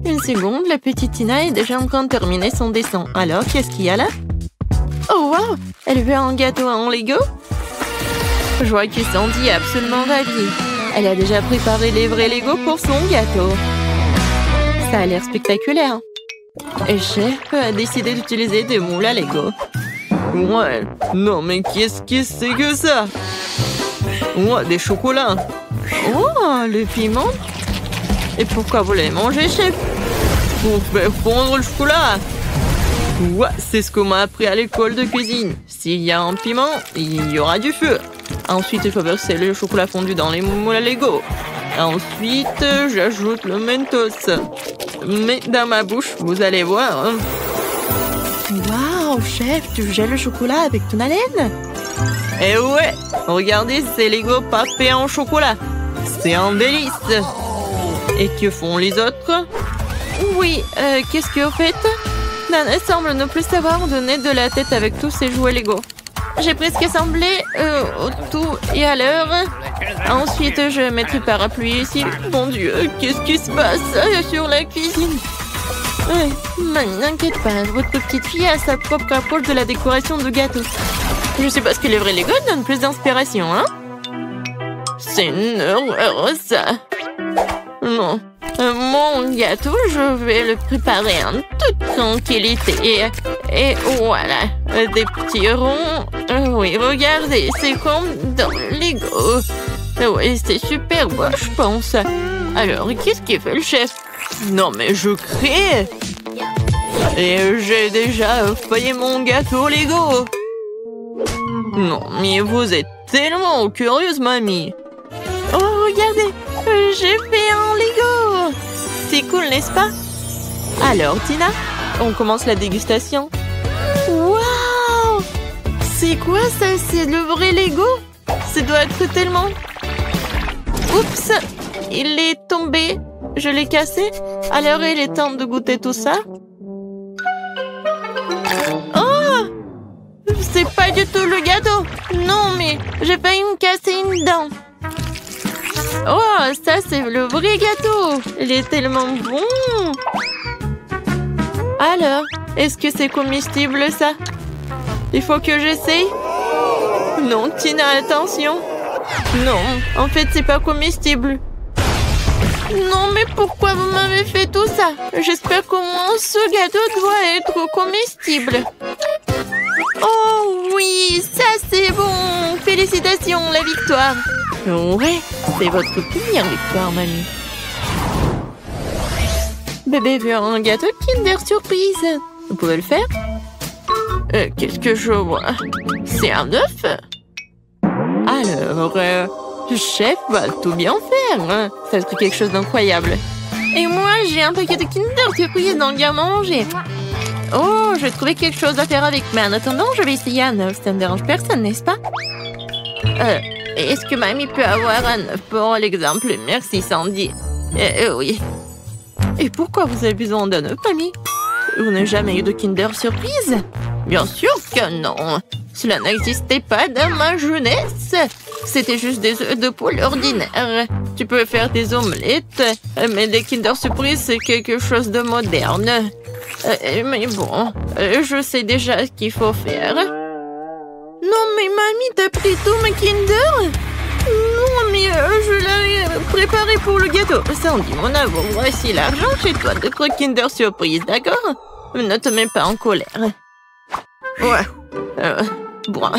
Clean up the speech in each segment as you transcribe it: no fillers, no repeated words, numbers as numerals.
Une seconde, la petite Tina est déjà en train de terminer son dessin. Alors, qu'est-ce qu'il y a là? Oh, wow! Elle veut un gâteau en Lego? Je vois que Sandy est absolument ravie. Elle a déjà préparé les vrais Lego pour son gâteau. Ça a l'air spectaculaire. Et Chef a décidé d'utiliser des moules à Lego. Ouais, non mais qu'est-ce que c'est que ça? Ouais, des chocolats. Oh, le piment. Et pourquoi vous l'avez mangé, Chef? Pour faire fondre le chocolat. Ouais, c'est ce qu'on m'a appris à l'école de cuisine. S'il y a un piment, il y aura du feu. Ensuite, il faut verser le chocolat fondu dans les moules à Lego. Ensuite, j'ajoute le Mentos. Mais dans ma bouche, vous allez voir. Hein. Waouh, Chef, tu gèles le chocolat avec ton haleine? Eh ouais, regardez ces Lego papés en chocolat. C'est un délice. Et que font les autres? Oui, qu'est-ce que vous faites? Nana semble ne plus savoir donner de la tête avec tous ses jouets Lego. J'ai presque assemblé tout et à l'heure. Ensuite, je mettrai le parapluie ici. Mon Dieu, qu'est-ce qui se passe sur la cuisine? N'inquiète pas, votre petite fille a sa propre approche de la décoration de gâteau. Je sais pas ce que les vrais Lego donnent plus d'inspiration, hein? C'est une horreur, ça. Non. Mon gâteau, je vais le préparer en toute tranquillité. Et voilà, des petits ronds. Oui, regardez, c'est comme dans Lego. Oui, c'est super beau, je pense. Alors, qu'est-ce qu'il fait le chef? Non, mais je crée. Et j'ai déjà failli mon gâteau Lego. Non, mais vous êtes tellement curieuse, mamie. Oh, regardez, j'ai fait un Lego. C'est cool, n'est-ce pas? Alors, Tina, on commence la dégustation. Waouh! C'est quoi ça? C'est le vrai Lego? Ça doit être tellement... Oups! Il est tombé. Je l'ai cassé. Alors, il est temps de goûter tout ça. Oh! C'est pas du tout le gâteau. Non, mais j'ai failli me casser une dent. Oh, ça, c'est le vrai gâteau. Il est tellement bon. Alors, est-ce que c'est comestible, ça? Il faut que j'essaye. Non, Tina, attention. Non, en fait, c'est pas comestible. Non, mais pourquoi vous m'avez fait tout ça? J'espère qu'au moins ce gâteau doit être comestible. Oh oui, ça c'est bon. Félicitations, la victoire. Ouais, c'est votre première victoire, mamie. Bébé veut un gâteau Kinder Surprise. Vous pouvez le faire? Qu'est-ce que je vois? C'est un œuf? Alors, chef va tout bien faire. Hein? Ça va être quelque chose d'incroyable. Et moi, j'ai un paquet de Kinder Surprise dans le garde-manger. Oh, je vais trouver quelque chose à faire avec. Mais en attendant, je vais essayer un œuf. Ça ne dérange personne, n'est-ce pas? Est-ce que mamie peut avoir un œuf pour l'exemple? Merci, Sandy. Oui. Et pourquoi vous avez besoin d'un œuf, mamie? Vous n'avez jamais eu de Kinder Surprise? Bien sûr que non. Cela n'existait pas dans ma jeunesse. C'était juste des œufs de poule ordinaires. Tu peux faire des omelettes, mais des Kinder Surprise, c'est quelque chose de moderne. Mais bon, je sais déjà ce qu'il faut faire. Non, mais mamie, t'as pris tout ma Kinder? Non, mais je l'avais préparé pour le gâteau. Sandy, mon amour, voici l'argent chez toi de Kinder Surprise, d'accord? Ne te mets pas en colère. Ouais. Bon.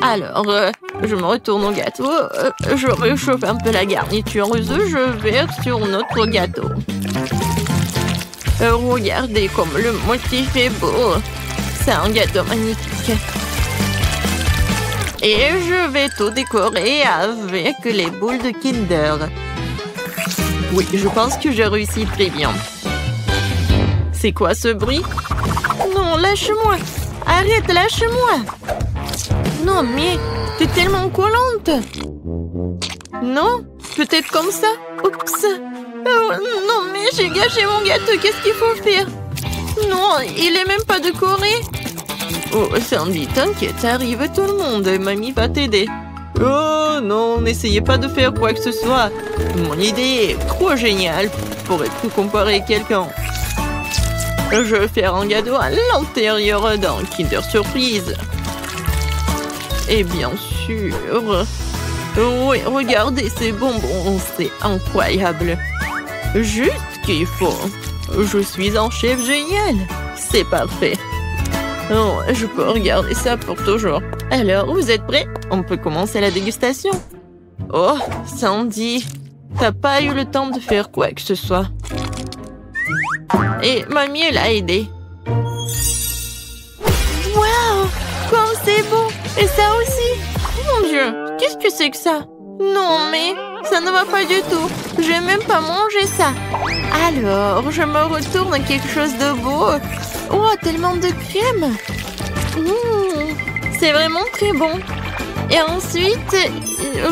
Alors, je me retourne au gâteau. Je réchauffe un peu la garniture. Je verse sur notre gâteau. Regardez comme le motif est beau. C'est un gâteau magnifique. Et je vais tout décorer avec les boules de Kinder. Oui, je pense que j'ai réussi très bien. C'est quoi ce bruit? Non, lâche-moi! Arrête, lâche-moi! Non, mais t'es tellement collante! Non? Peut-être comme ça? Oups! Oh, non, mais j'ai gâché mon gâteau, qu'est-ce qu'il faut faire? Non, il est même pas décoré! Oh, Sandy, t'inquiète, arrive tout le monde, mamie va t'aider. Oh non, n'essayez pas de faire quoi que ce soit. Mon idée est trop géniale pour être comparée à quelqu'un. Je vais faire un gâteau à l'intérieur d'un Kinder Surprise. Et bien sûr... Oui, regardez ces bonbons, c'est incroyable. Juste ce qu'il faut. Je suis un chef génial. C'est parfait. Oh, je peux regarder ça pour toujours. Alors, vous êtes prêts? On peut commencer la dégustation. Oh, Sandy, t'as pas eu le temps de faire quoi que ce soit. Et mamie, elle a aidé. Waouh, comme c'est beau. Et ça aussi. Mon Dieu, qu'est-ce que c'est que ça? Non, mais ça ne va pas du tout. Je vais même pas manger ça. Alors, je me retourne à quelque chose de beau. Oh, tellement de crème. C'est vraiment très bon. Et ensuite,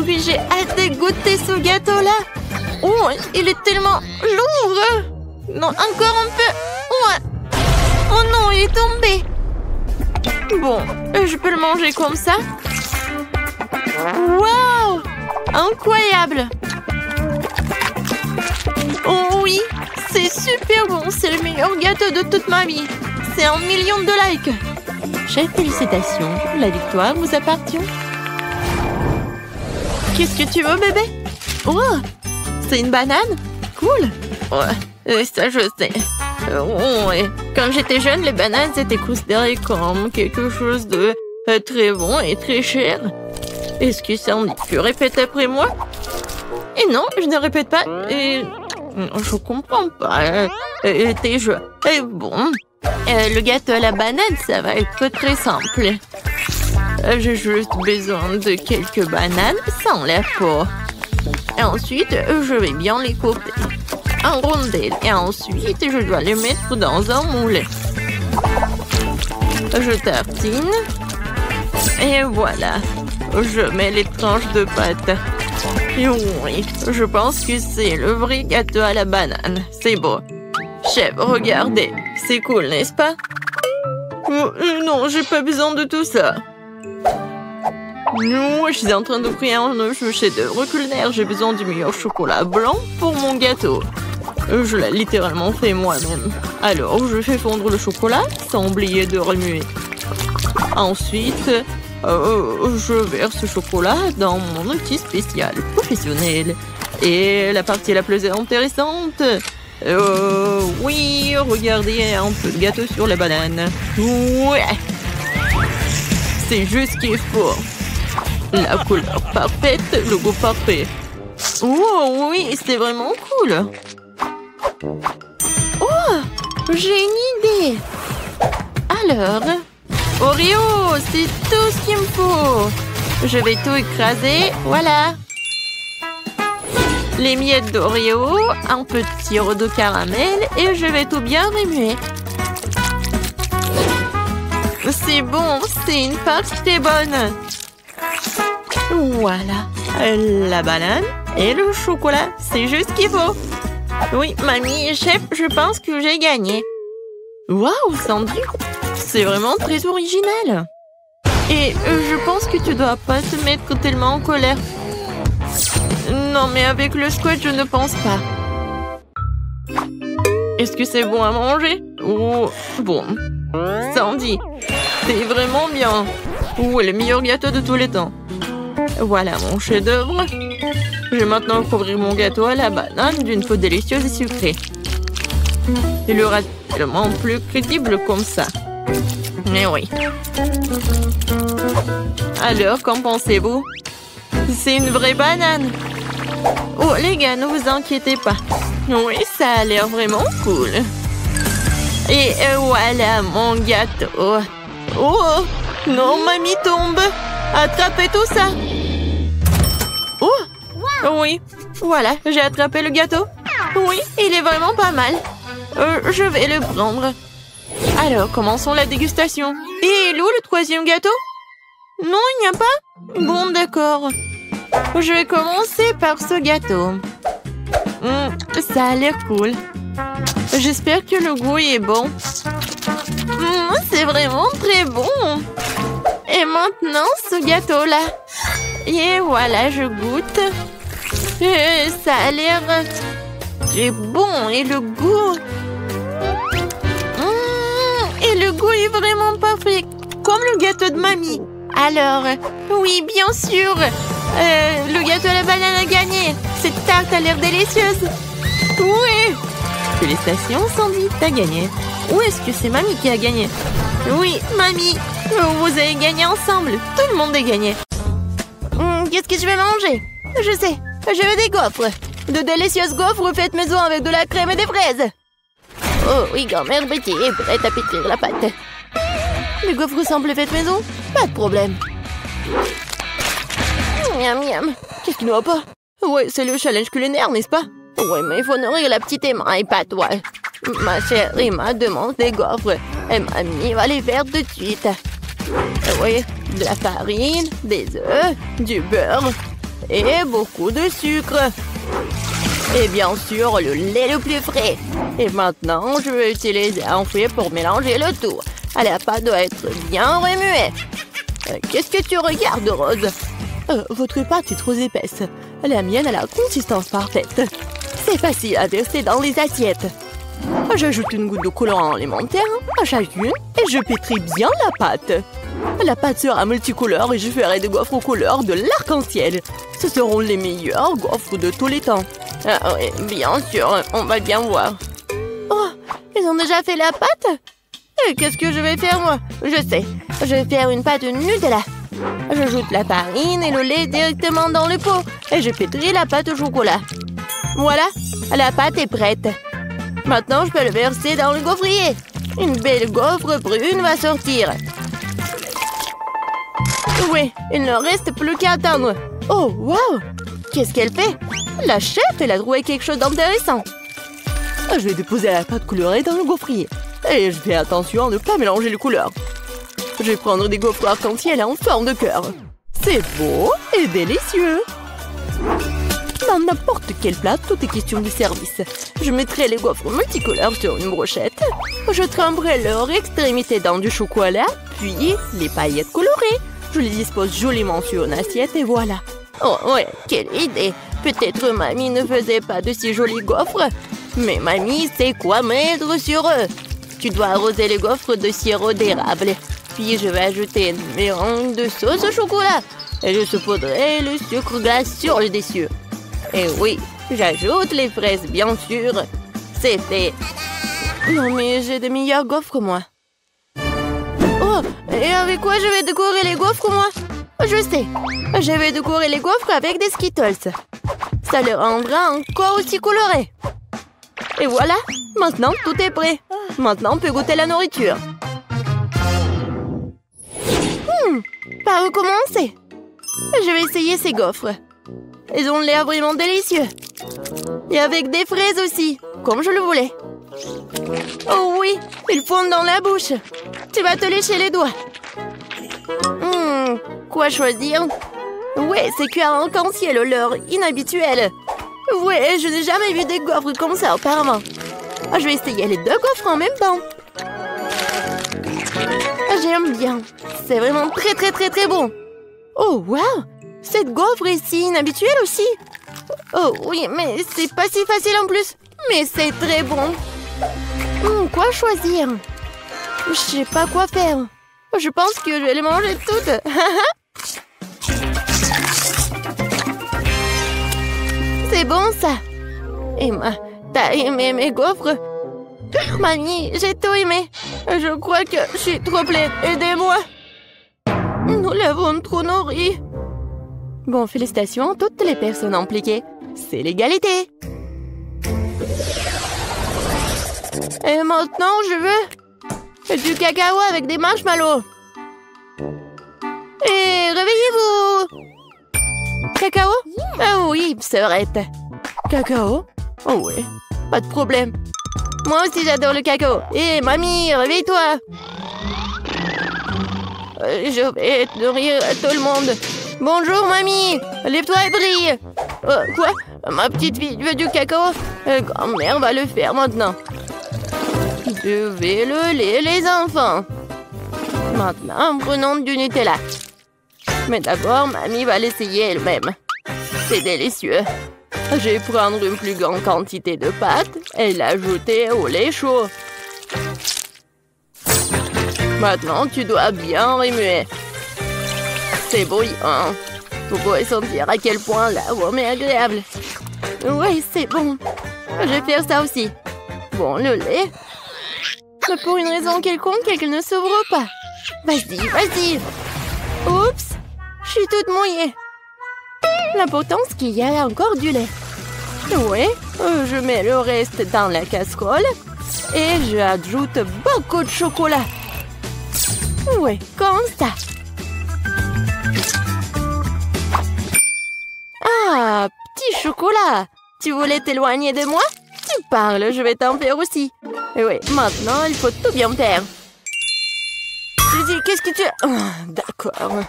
oui, j'ai hâte de goûter ce gâteau-là. Oh, il est tellement lourd. Non, encore un peu. Oh non, il est tombé. Bon, je peux le manger comme ça. Waouh! Incroyable! Oh oui, c'est super bon. C'est le meilleur gâteau de toute ma vie. C'est 1 million de likes. Chef, félicitations. La victoire vous appartient. Qu'est-ce que tu veux, bébé? Oh! C'est une banane? Cool! Ouais, ça je sais. Ouais. Quand j'étais jeune, les bananes étaient considérées comme quelque chose de très bon et très cher. Est-ce que ça en dit? Tu répètes après moi? Et non, je ne répète pas. Et... je comprends pas. Tes jeux. Et bon. Le gâteau à la banane, ça va être très simple. J'ai juste besoin de quelques bananes sans la peau. Et ensuite, je vais bien les couper en rondelles. Et ensuite, je dois les mettre dans un moule. Je tartine. Et voilà. Je mets les tranches de pâte. Et oui, je pense que c'est le vrai gâteau à la banane. C'est beau. Chef, regardez. C'est cool, n'est-ce pas? Non, j'ai pas besoin de tout ça. Non, je suis en train d'ouvrir un chef-d'œuvre culinaire. J'ai besoin du meilleur chocolat blanc pour mon gâteau. Je l'ai littéralement fait moi-même. Alors, je fais fondre le chocolat sans oublier de remuer. Ensuite... je verse ce chocolat dans mon outil spécial professionnel. Et la partie la plus intéressante... oui, regardez un peu de gâteau sur la banane. Ouais! C'est juste ce qu'il faut. La couleur parfaite, le goût parfait. Oh oui, c'est vraiment cool. Oh, j'ai une idée. Alors... Oreo, c'est tout ce qu'il me faut. Je vais tout écraser, voilà. Les miettes d'Oreo, un peu de sirop de caramel et je vais tout bien remuer. C'est bon, c'est une pâte très bonne. Voilà, la banane et le chocolat, c'est juste ce qu'il faut. Oui, mamie, chef, je pense que j'ai gagné. Waouh, Sandy! C'est vraiment très original. Et je pense que tu dois pas te mettre tellement en colère. Non, mais avec le scotch, je ne pense pas. Est-ce que c'est bon à manger? Oh, bon. Sandy, c'est vraiment bien. Oh, le meilleur gâteau de tous les temps. Voilà mon chef-d'œuvre. Je vais maintenant couvrir mon gâteau à la banane d'une peau délicieuse et sucrée. Il aura tellement plus crédible comme ça. Mais oui. Alors, qu'en pensez-vous? C'est une vraie banane. Oh, les gars, ne vous inquiétez pas. Oui, ça a l'air vraiment cool. Et voilà mon gâteau. Oh, non, mamie tombe. Attrapez tout ça. Oh, oui. Voilà, j'ai attrapé le gâteau. Oui, il est vraiment pas mal. Je vais le prendre. Alors, commençons la dégustation. Et où le troisième gâteau? Non, il n'y a pas? Bon, d'accord. Je vais commencer par ce gâteau. Ça a l'air cool. J'espère que le goût est bon. C'est vraiment très bon. Et maintenant, ce gâteau-là. Et voilà, je goûte. Ça a l'air très bon. Et le goût... Le goût est vraiment parfait, comme le gâteau de mamie. Alors, oui, bien sûr. Le gâteau à la banane a gagné. Cette tarte a l'air délicieuse. Oui. Félicitations, Sandy, t'as gagné. Ou est-ce que c'est mamie qui a gagné? Oui, mamie. Vous avez gagné ensemble. Tout le monde a gagné. Qu'est-ce que je vais manger? Je sais. Je veux des gaufres. De délicieuses gaufres faites maison avec de la crème et des fraises. Oh oui, grand-mère Betty est prête à pétrir la pâte. Les gaufres semblent faites maison? Pas de problème. Miam miam. Qu'est-ce qui ne va pas? Ouais, c'est le challenge culinaire, n'est-ce pas? Ouais, mais il faut nourrir la petite Emma et pas toi. Ma chère Emma demande des gaufres. Et mamie va les faire tout de suite. Oui, de la farine, des œufs, du beurre et beaucoup de sucre. Et bien sûr, le lait le plus frais. Et maintenant, je vais utiliser un fouet pour mélanger le tout. La pâte doit être bien remuée. Qu'est-ce que tu regardes, Rose? Votre pâte est trop épaisse. La mienne a la consistance parfaite. C'est facile à verser dans les assiettes. J'ajoute une goutte de colorant alimentaire à chacune et je pétris bien la pâte. La pâte sera multicolore et je ferai des gaufres aux couleurs de l'arc-en-ciel. Ce seront les meilleurs gaufres de tous les temps. Ah oui, bien sûr, on va bien voir. Oh, ils ont déjà fait la pâte? Et qu'est-ce que je vais faire, moi? Je sais, je vais faire une pâte Nutella. J'ajoute la farine et le lait directement dans le pot et je pétris la pâte au chocolat. Voilà, la pâte est prête. Maintenant, je peux le verser dans le gaufrier. Une belle gaufre brune va sortir. Oui, il ne reste plus qu'à attendre. Oh, wow! Qu'est-ce qu'elle fait? La chef, elle a trouvé quelque chose d'intéressant. Je vais déposer la pâte colorée dans le gaufrier. Et je fais attention à ne pas mélanger les couleurs. Je vais prendre des gaufres arc-en-ciel en forme de cœur. C'est beau et délicieux. Dans n'importe quel plat, tout est question de service. Je mettrai les gaufres multicolores sur une brochette. Je tremperai leur extrémité dans du chocolat, puis les paillettes colorées. Je les dispose joliment sur une assiette et voilà. Oh ouais, quelle idée! Peut-être mamie ne faisait pas de si jolis gaufres, mais mamie sait quoi mettre sur eux. Tu dois arroser les gaufres de sirop d'érable. Puis je vais ajouter une mélange de sauce au chocolat. Et je saupoudrerai le sucre glace sur le dessus. Et oui, j'ajoute les fraises, bien sûr. C'est fait. Non, mais j'ai des meilleures gaufres, moi. Oh, et avec quoi je vais décorer les gaufres, moi? Je sais. Je vais décorer les gaufres avec des Skittles. Ça les rendra encore aussi colorés. Et voilà, maintenant tout est prêt. Maintenant, on peut goûter la nourriture. Par où commencer? Je vais essayer ces gaufres. Ils ont l'air vraiment délicieux. Et avec des fraises aussi, comme je le voulais. Oh oui, ils fondent dans la bouche. Tu vas te lécher les doigts. Quoi choisir? Ouais, c'est cuir en arc-en-ciel au leurre inhabituel. Ouais, je n'ai jamais vu des gaufres comme ça auparavant. Je vais essayer les deux gaufres en même temps. J'aime bien. C'est vraiment très très très très bon. Oh, wow! Cette gaufre est si inhabituelle aussi. Oh oui, mais c'est pas si facile en plus. Mais c'est très bon. Quoi choisir? Je sais pas quoi faire. Je pense que je vais les manger toutes. C'est bon ça. Emma, t'as aimé mes gaufres? Mamie, j'ai tout aimé. Je crois que je suis trop pleine. Aidez-moi. Nous l'avons trop nourri. Bon, félicitations à toutes les personnes impliquées. C'est l'égalité. Et maintenant, je veux du cacao avec des marshmallows. Et réveillez-vous. Cacao? Ah oui, sœurette. Cacao? Oh oui, pas de problème. Moi aussi, j'adore le cacao. Et mamie, réveille-toi. Je vais nourrir tout le monde. Bonjour, mamie. Lève-toi et brille. Quoi? Ma petite fille veut du cacao? Grand-mère va le faire maintenant. Buvez le lait, les enfants. Maintenant, prenons du Nutella. Mais d'abord, mamie va l'essayer elle-même. C'est délicieux. Je vais prendre une plus grande quantité de pâte et l'ajouter au lait chaud. Maintenant, tu dois bien remuer. C'est bouillant. Vous pouvez sentir à quel point l'arôme est agréable. Oui, c'est bon. Je vais faire ça aussi. Bon, le lait. Mais pour une raison quelconque, elle ne s'ouvre pas. Vas-y, vas-y. Oups, je suis toute mouillée. L'important, c'est qu'il y a encore du lait. Oui, je mets le reste dans la casserole et j'ajoute beaucoup de chocolat. Oui, comme ça. Ah, petit chocolat. Tu voulais t'éloigner de moi? Tu parles, je vais t'en faire aussi. Oui, maintenant, il faut tout bien faire. Qu'est-ce que tu... Oh, d'accord.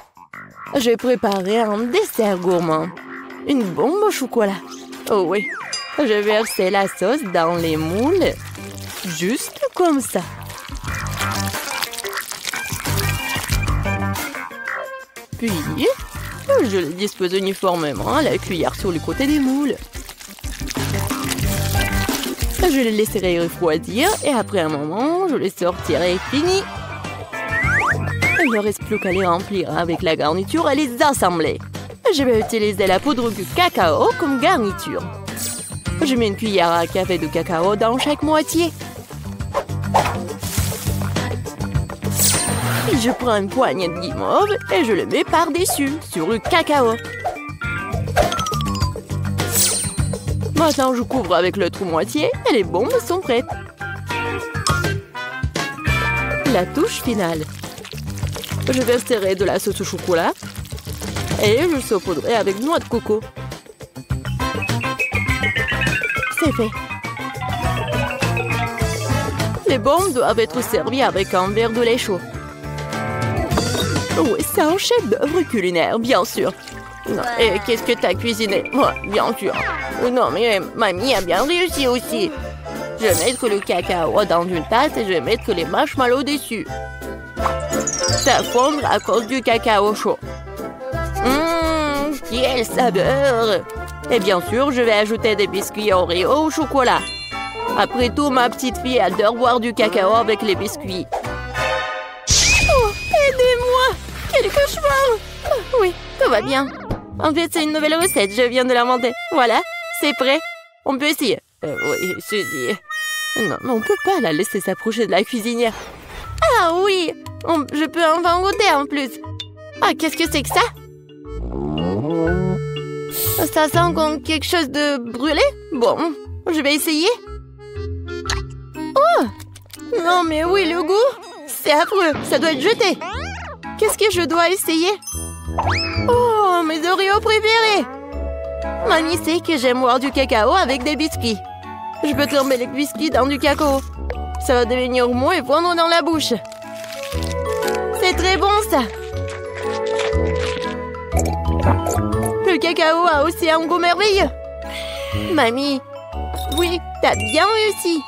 J'ai préparé un dessert gourmand. Une bombe au chocolat. Oh oui. Je vais verser la sauce dans les moules. Juste comme ça. Puis, je les dispose uniformément à la cuillère sur le côté des moules. Je les laisserai refroidir et après un moment, je les sortirai finis. Il ne reste plus qu'à les remplir avec la garniture et les assembler. Je vais utiliser la poudre de cacao comme garniture. Je mets une cuillère à café de cacao dans chaque moitié. Je prends une poignée de guimauve et je le mets par-dessus, sur le cacao. Maintenant, je couvre avec l'autre moitié et les bombes sont prêtes. La touche finale. Je verserai de la sauce au chocolat et je saupoudrerai avec noix de coco. C'est fait. Les bombes doivent être servies avec un verre de lait chaud. Oui, c'est un chef-d'œuvre culinaire, bien sûr. Non, et qu'est-ce que t'as cuisiné? Ouais, bien sûr. Non, mais mamie a bien réussi aussi. Je vais mettre le cacao dans une tasse et je vais mettre les marshmallows dessus. Ça fondre à cause du cacao chaud. Quelle saveur! Et bien sûr, je vais ajouter des biscuits Oreo au chocolat. Après tout, ma petite fille adore boire du cacao avec les biscuits. Oh, aidez-moi! Quel cauchemar! Oui, tout va bien. En fait, c'est une nouvelle recette, je viens de l'inventer. Voilà, c'est prêt. On peut essayer. Oui, Suzy. Non, mais on peut pas la laisser s'approcher de la cuisinière. Ah oui! Je peux enfin goûter en plus. Ah, qu'est-ce que c'est que ça? Ça sent comme quelque chose de brûlé? Bon, je vais essayer. Oh! Non, mais oui, le goût! C'est affreux, ça doit être jeté. Qu'est-ce que je dois essayer? Oh, mes Oreos préférés! Mamie sait que j'aime boire du cacao avec des biscuits. Je peux tremper les biscuits dans du cacao. Ça va devenir mou et fondre dans la bouche. C'est très bon, ça! Le cacao a aussi un goût merveilleux. Mamie, oui, t'as bien réussi.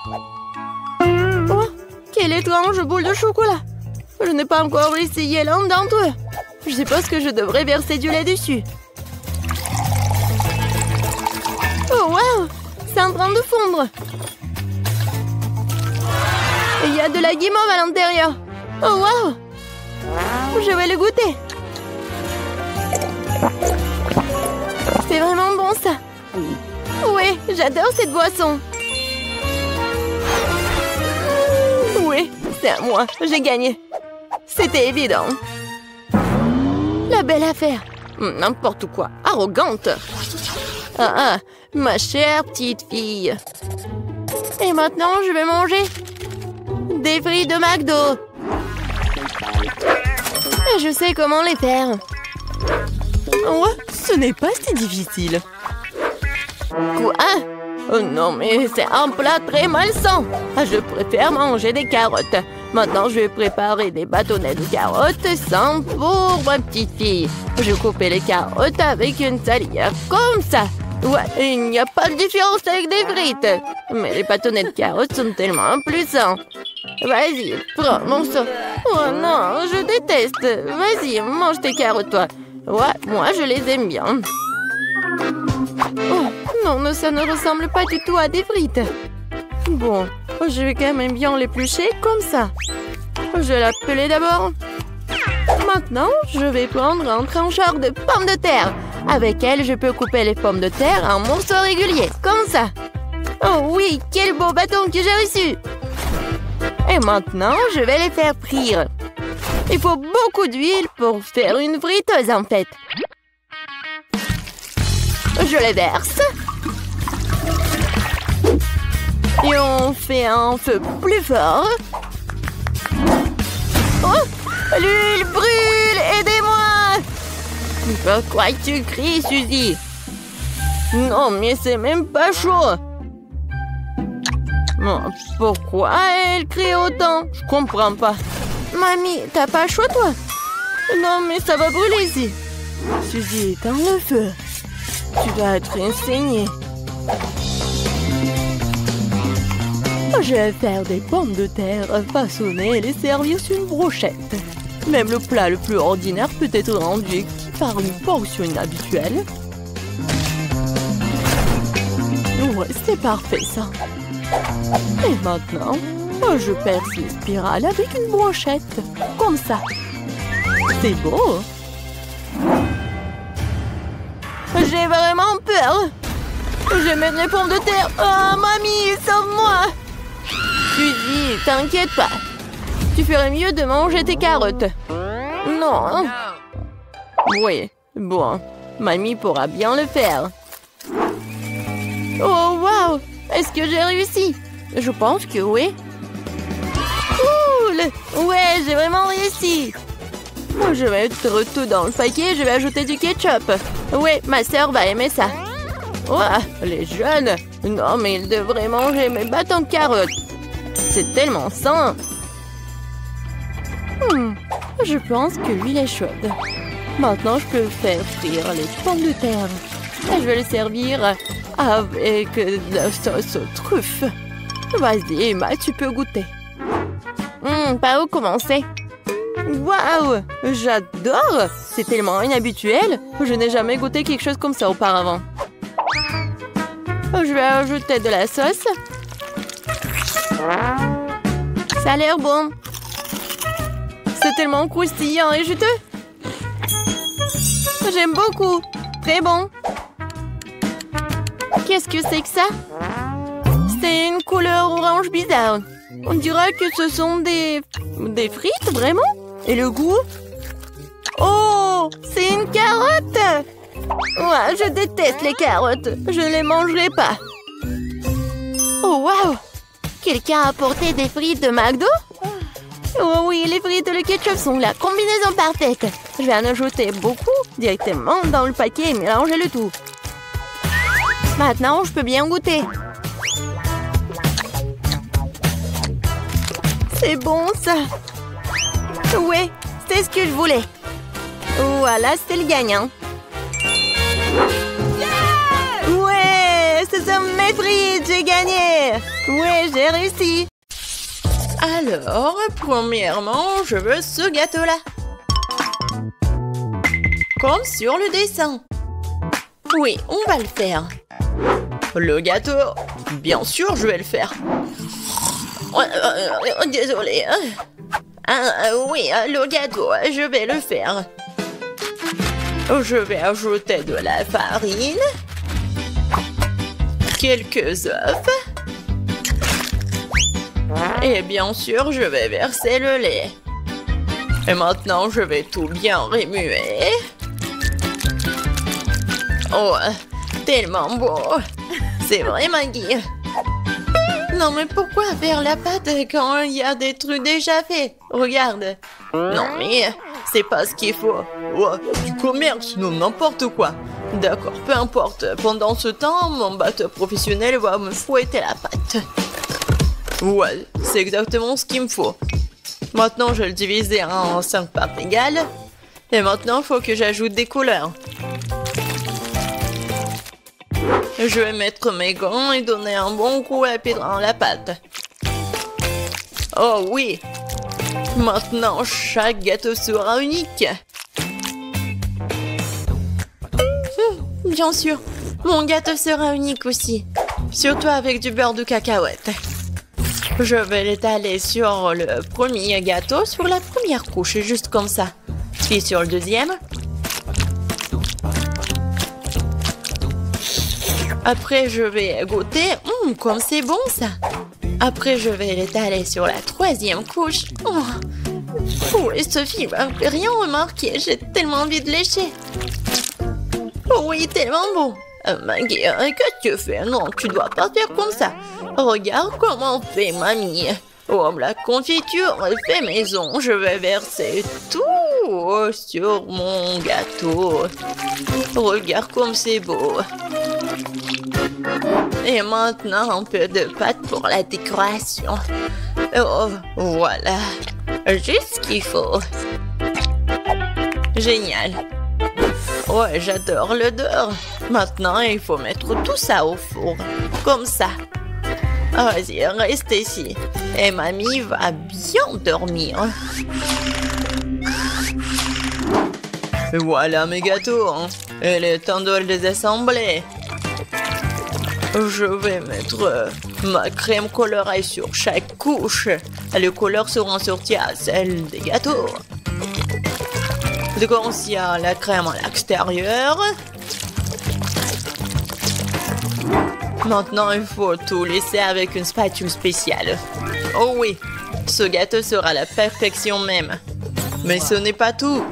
Oh, quelle étrange boule de chocolat. Je n'ai pas encore essayé l'un d'entre eux. Je suppose que je devrais verser du lait dessus. Oh, wow! C'est en train de fondre. Et il y a de la guimauve à l'intérieur. Oh, wow! Je vais le goûter. C'est vraiment bon, ça. Oui, j'adore cette boisson. Oui, c'est à moi. J'ai gagné. C'était évident. La belle affaire. N'importe quoi. Arrogante. Ah, ma chère petite fille. Et maintenant, je vais manger des frites de McDo. Et je sais comment les faire. Ouais, ce n'est pas si difficile. Quoi? Oh non, mais c'est un plat très malsain. Je préfère manger des carottes. Maintenant, je vais préparer des bâtonnets de carottes sans pour ma petite fille. Je coupe les carottes avec une salière comme ça. Ouais, il n'y a pas de différence avec des frites. Mais les bâtonnets de carottes sont tellement plus sains. Vas-y, prends mon sang. Oh non, je déteste. Vas-y, mange tes carottes, toi. Ouais, moi, je les aime bien. Oh, non, ça ne ressemble pas du tout à des frites. Bon, je vais quand même bien l'éplucher comme ça. Je vais la peler d'abord. Maintenant, je vais prendre un trancheur de pommes de terre. Avec elle, je peux couper les pommes de terre en morceaux réguliers, comme ça. Oh oui, quel beau bâton que j'ai reçu! Et maintenant, je vais les faire frire. Il faut beaucoup d'huile pour faire une friteuse, en fait. Je les verse. Et on fait un feu plus fort. Oh! L'huile brûle! Aidez-moi! Pourquoi tu cries, Suzy? Non, mais c'est même pas chaud. Pourquoi elle crie autant? Je comprends pas. Mamie, t'as pas chaud, toi? Non, mais ça va brûler ici. Suzy, éteins le feu. Tu vas être enseignée. Je vais faire des pommes de terre façonnées et les servir sur une brochette. Même le plat le plus ordinaire peut être rendu par une portion inhabituelle. Ouais, c'est parfait ça. Et maintenant, je perce les spirales avec une brochette. Comme ça. C'est beau. J'ai vraiment peur. Je vais mettre les pommes de terre. Oh, mamie, sauve-moi. Suzy, t'inquiète pas. Tu ferais mieux de manger tes carottes. Non. Oui, bon. Mamie pourra bien le faire. Oh, wow! Est-ce que j'ai réussi? Je pense que oui. Cool! Ouais, j'ai vraiment réussi. Je vais mettre tout dans le paquet et je vais ajouter du ketchup. Ouais, ma sœur va aimer ça. Ouah, les jeunes! Non, mais ils devraient manger mes bâtons de carottes. C'est tellement sain. Je pense que l'huile est chaude. Maintenant, je peux faire frire les pommes de terre. Et je vais le servir avec de la sauce aux truffes. Vas-y, Emma, tu peux goûter. Par où commencer? Waouh! J'adore! C'est tellement inhabituel. Je n'ai jamais goûté quelque chose comme ça auparavant. Je vais ajouter de la sauce. Ça a l'air bon. C'est tellement croustillant et juteux. J'aime beaucoup. Très bon. Qu'est-ce que c'est que ça? C'est une couleur orange bizarre. On dirait que ce sont des frites, vraiment? Et le goût? Oh, c'est une carotte! Ouais, je déteste les carottes. Je ne les mangerai pas. Oh, wow! Quelqu'un a apporté des frites de McDo? Oh oui, les frites et le ketchup sont la combinaison parfaite. Je vais en ajouter beaucoup directement dans le paquet et mélanger le tout. Maintenant, je peux bien goûter. C'est bon, ça. Ouais, c'est ce que je voulais. Voilà, c'est le gagnant. Ouais, ce sont mes frites, j'ai gagné. Ouais, j'ai réussi. Alors, premièrement, je veux ce gâteau-là. Comme sur le dessin. Oui, on va le faire. Le gâteau, bien sûr, je vais le faire. Désolée. Oui, le gâteau, je vais le faire. Je vais ajouter de la farine. Quelques œufs. Et bien sûr, je vais verser le lait. Et maintenant, je vais tout bien remuer. Oh, tellement beau. C'est vrai, Maggie. Non, mais pourquoi faire la pâte quand il y a des trucs déjà faits? Regarde. Non, mais c'est pas ce qu'il faut. Oh, du commerce, non, n'importe quoi. D'accord, peu importe. Pendant ce temps, mon batteur professionnel va me fouetter la pâte. Ouais, c'est exactement ce qu'il me faut. Maintenant, je vais le diviser en 5 parts égales. Et maintenant, il faut que j'ajoute des couleurs. Je vais mettre mes gants et donner un bon coup à dans la pâte. Oh oui! Maintenant, chaque gâteau sera unique. Bien sûr, mon gâteau sera unique aussi. Surtout avec du beurre de cacahuète. Je vais l'étaler sur le premier gâteau, sur la première couche, juste comme ça. Puis sur le deuxième. Après, je vais goûter. Comme c'est bon, ça. Après, je vais l'étaler sur la troisième couche. Oui, Sophie va rien remarquer. J'ai tellement envie de lécher. Oui, tellement bon. Maggie, qu'est-ce que tu fais? Non, tu dois pas faire comme ça. Regarde comment fait mamie. Oh, la confiture est fait maison. Je vais verser tout sur mon gâteau. Regarde comme c'est beau. Et maintenant, un peu de pâte pour la décoration. Oh, voilà. Juste ce qu'il faut. Génial. Ouais, j'adore l'odeur. Maintenant, il faut mettre tout ça au four. Comme ça. Vas-y, reste ici. Et mamie va bien dormir. Et voilà mes gâteaux. Il est temps de les assembler. Je vais mettre ma crème colorée sur chaque couche. Les couleurs seront sorties à celles des gâteaux. Donc, il y a la crème à l'extérieur. Maintenant, il faut tout laisser avec une spatule spéciale. Oh oui, ce gâteau sera la perfection même. Mais ce n'est pas tout.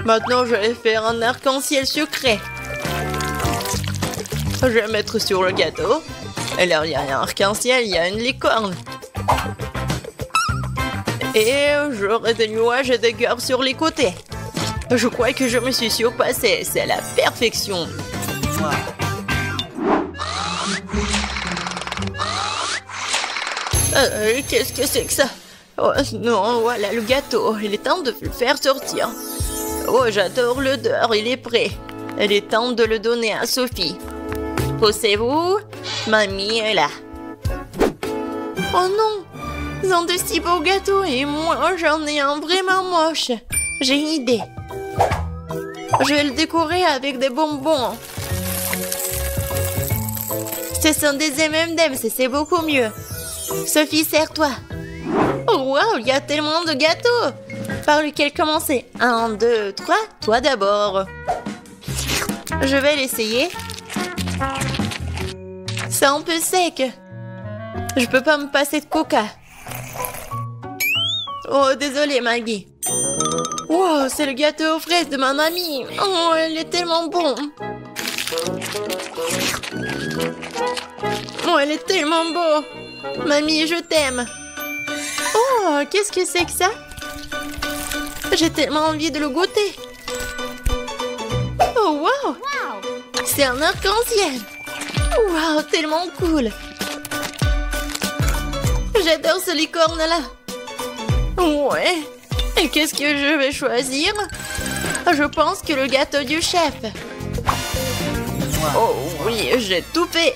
Maintenant, je vais faire un arc-en-ciel sucré. Je vais mettre sur le gâteau. Et là, il y a un arc-en-ciel, il y a une licorne. Et j'aurai des nuages et des cœurs sur les côtés. Je crois que je me suis surpassée. C'est la perfection. Qu'est-ce que c'est que ça? Oh non, voilà le gâteau. Il est temps de le faire sortir. Oh, j'adore l'odeur. Il est prêt. Il est temps de le donner à Sophie. Poussez-vous. Mamie est là. Oh non! Ils ont de si beaux gâteaux et moi, j'en ai un vraiment moche. J'ai une idée. Je vais le décorer avec des bonbons. Ce sont des M&M's et c'est beaucoup mieux. Sophie, serre-toi. Oh, wow, il y a tellement de gâteaux. Par lequel commencer? 1, 2, 3. Toi d'abord. Je vais l'essayer. C'est un peu sec. Je peux pas me passer de coca. Oh, désolée, Maggie. Wow, c'est le gâteau aux fraises de ma mamie. Oh, il est tellement bon. Oh, elle est tellement beau. Mamie, je t'aime. Oh, qu'est-ce que c'est que ça? J'ai tellement envie de le goûter. Oh, wow. C'est un arc-en-ciel. Wow, tellement cool. J'adore ce licorne-là. Ouais. Et qu'est-ce que je vais choisir? Je pense que le gâteau du chef. Oh oui, j'ai tout fait.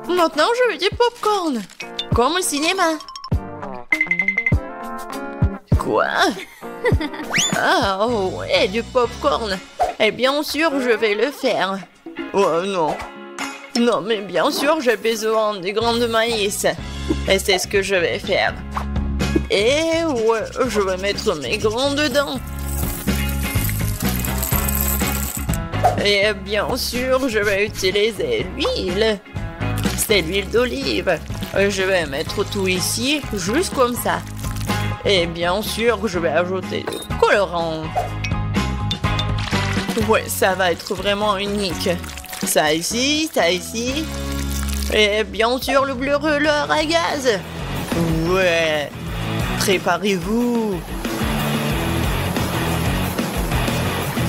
Maintenant, je veux du popcorn. Comme au cinéma. Quoi? Ah, oh ouais, du popcorn. Et bien sûr, je vais le faire. Oh non. Non, mais bien sûr, j'ai besoin des grains de maïs. Et c'est ce que je vais faire. Et ouais, je vais mettre mes grains dedans. Et bien sûr, je vais utiliser l'huile. C'est l'huile d'olive. Je vais mettre tout ici, juste comme ça. Et bien sûr, je vais ajouter du colorant. Ouais, ça va être vraiment unique. Ça ici, ça ici. Et bien sûr, le bleu rouleur à gaz. Ouais. Préparez-vous.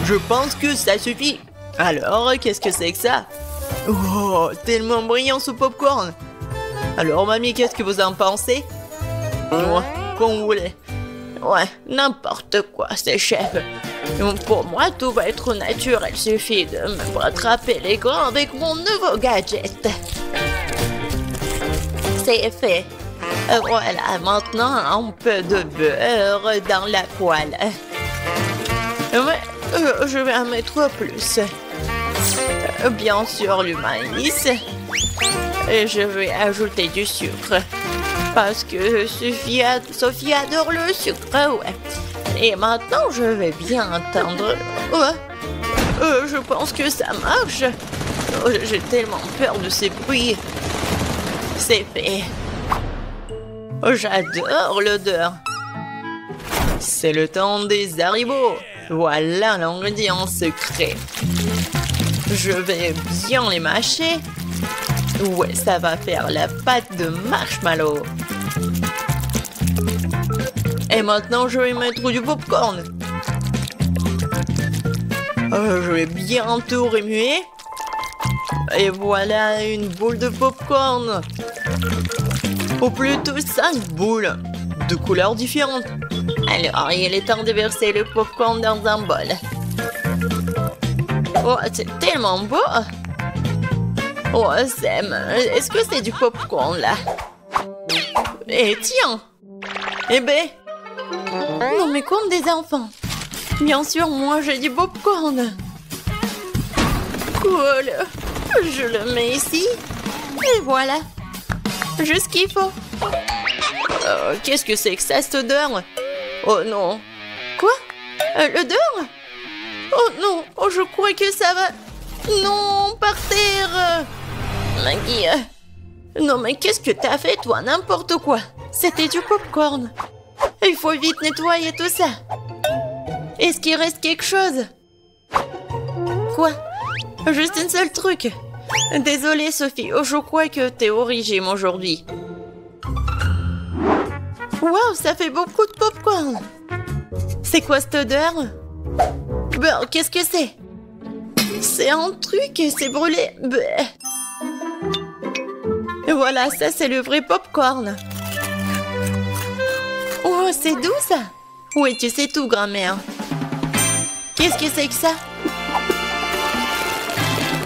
Je pense que ça suffit. Alors, qu'est-ce que c'est que ça? Oh, tellement brillant ce popcorn. Alors, mamie, qu'est-ce que vous en pensez? Ouais, comme vous voulez. Ouais, n'importe quoi, c'est chef. Pour moi, tout va être naturel. Il suffit de me rattraper les grains avec mon nouveau gadget. C'est fait. Voilà, maintenant, un peu de beurre dans la poêle. Ouais, je vais en mettre plus. Bien sûr, le maïs. Et je vais ajouter du sucre. Parce que Sophie adore le sucre, ouais. Et maintenant, je vais bien entendre. Ouais. Je pense que ça marche. Oh, j'ai tellement peur de ces bruits. C'est fait. Oh, j'adore l'odeur. C'est le temps des haribots. Voilà l'ingrédient secret. Je vais bien les mâcher. Ouais, ça va faire la pâte de marshmallow. Et maintenant, je vais mettre du popcorn. Je vais bien tout remuer. Et voilà une boule de popcorn. Ou plutôt 5 boules de couleurs différentes. Alors, il est temps de verser le popcorn dans un bol. Oh, c'est tellement beau! Oh, Sam, est-ce que c'est du popcorn, là? Eh, tiens! Eh ben... Non, mais comme des enfants. Bien sûr, moi, j'ai du popcorn. Cool. Je le mets ici. Et voilà. Juste ce qu'il faut. Qu'est-ce que c'est que ça, cette odeur? Oh non. Quoi? L'odeur? Oh non. Oh, je crois que ça va... Non, par terre. Maggie. Non, mais qu'est-ce que t'as fait, toi? N'importe quoi. C'était du popcorn. Il faut vite nettoyer tout ça. Est-ce qu'il reste quelque chose? Quoi? Juste un seul truc. Désolée, Sophie. Oh, je crois que t'es au régime aujourd'hui. Waouh, ça fait beaucoup de popcorn. C'est quoi cette odeur? Ben, qu'est-ce que c'est? C'est un truc, c'est brûlé. Ben. Et voilà, ça c'est le vrai popcorn. Oh, c'est doux ça. Oui, tu sais tout, grand-mère. Qu'est-ce que c'est que ça?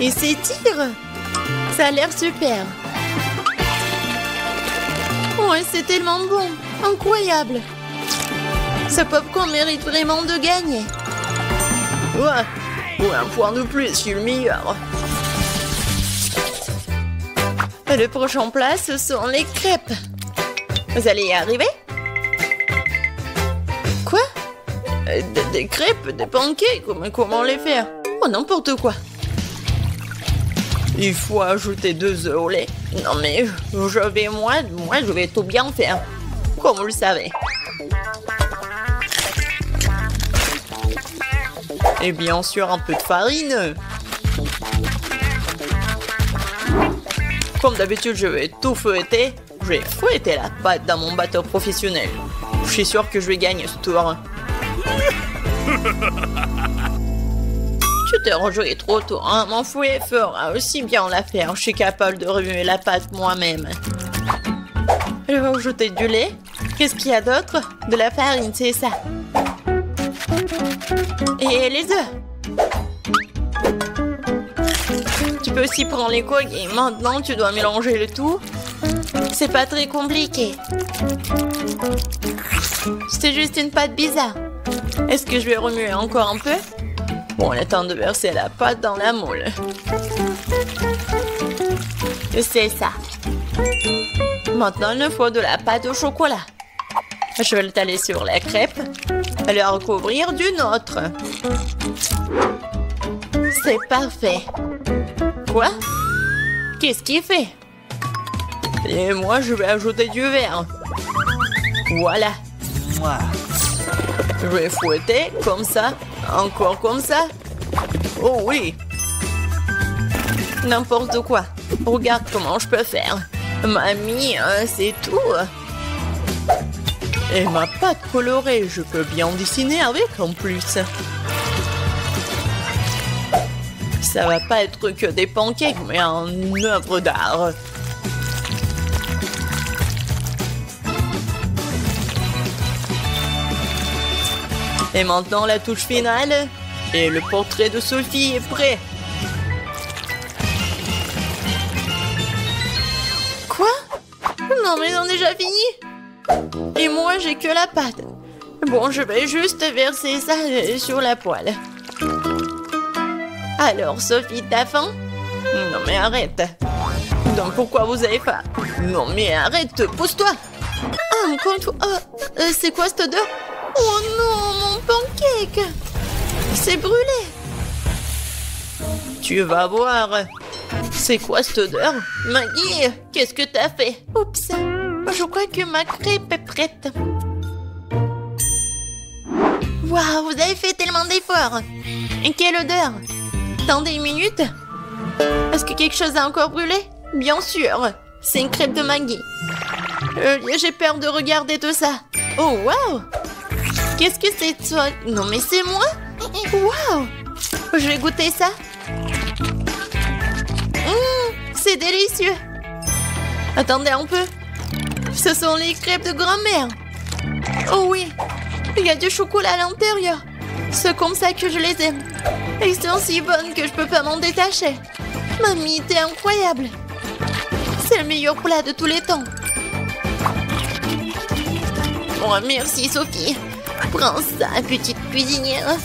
Et s'étire. Ça a l'air super. Ouais, c'est tellement bon. Incroyable. Ce popcorn mérite vraiment de gagner. Ouais, un point de plus, je suis le meilleur. Le prochain plat, ce sont les crêpes. Vous allez y arriver? Quoi? Des crêpes, des pancakes, comment les faire? Oh, n'importe quoi. Il faut ajouter 2 œufs au lait. Non mais, moi, je vais tout bien faire. Comme vous le savez. Et bien sûr, un peu de farine. Comme d'habitude, je vais tout fouetter. Je vais fouetter la pâte dans mon bateau professionnel. Je suis sûr que je vais gagner ce tour. Tu t'es rejoué trop tôt, hein? Mon fouet fera aussi bien l'affaire. Je suis capable de remuer la pâte moi-même. Je vais ajouter du lait. Qu'est-ce qu'il y a d'autre? De la farine, c'est ça. Et les œufs. Tu peux aussi prendre les coques et maintenant tu dois mélanger le tout. C'est pas très compliqué. C'est juste une pâte bizarre. Est-ce que je vais remuer encore un peu? Bon, il est temps de verser la pâte dans la moule. C'est ça. Maintenant, il nous faut de la pâte au chocolat. Je vais l'étaler sur la crêpe et la recouvrir d'une autre. C'est parfait. Quoi? Qu'est-ce qu'il fait? Et moi, je vais ajouter du verre. Voilà. Je vais fouetter comme ça. Encore comme ça. Oh oui. N'importe quoi. Regarde comment je peux faire. Mamie, c'est tout. Et ma pâte colorée, je peux bien dessiner avec en plus. Ça va pas être que des pancakes, mais une œuvre d'art. Et maintenant la touche finale. Et le portrait de Sophie est prêt. Quoi? Non mais on a déjà fini. Et moi j'ai que la pâte. Bon, je vais juste verser ça sur la poêle. Alors Sophie, t'as faim? Non mais arrête. Donc pourquoi vous avez faim? Non mais arrête, pousse-toi. Ah, encore une fois. C'est quoi cette odeur? Oh non, mon pancake. C'est brûlé. Tu vas voir. C'est quoi cette odeur? Maggie, qu'est-ce que t'as fait? Oups, je crois que ma crêpe est prête. Waouh, vous avez fait tellement d'efforts. Et quelle odeur? Attendez une minute. Est-ce que quelque chose a encore brûlé? Bien sûr, c'est une crêpe de Maggie. J'ai peur de regarder tout ça. Oh, waouh! Qu'est-ce que c'est toi? Non, mais c'est moi? Waouh! Je vais goûter ça. C'est délicieux. Attendez un peu. Ce sont les crêpes de grand-mère. Oh oui, il y a du chocolat à l'intérieur. C'est comme ça que je les aime. Elles sont si bonnes que je peux pas m'en détacher. Mamie, t'es incroyable. C'est le meilleur plat de tous les temps. Oh, merci Sophie. Prends ça, petite cuisinière.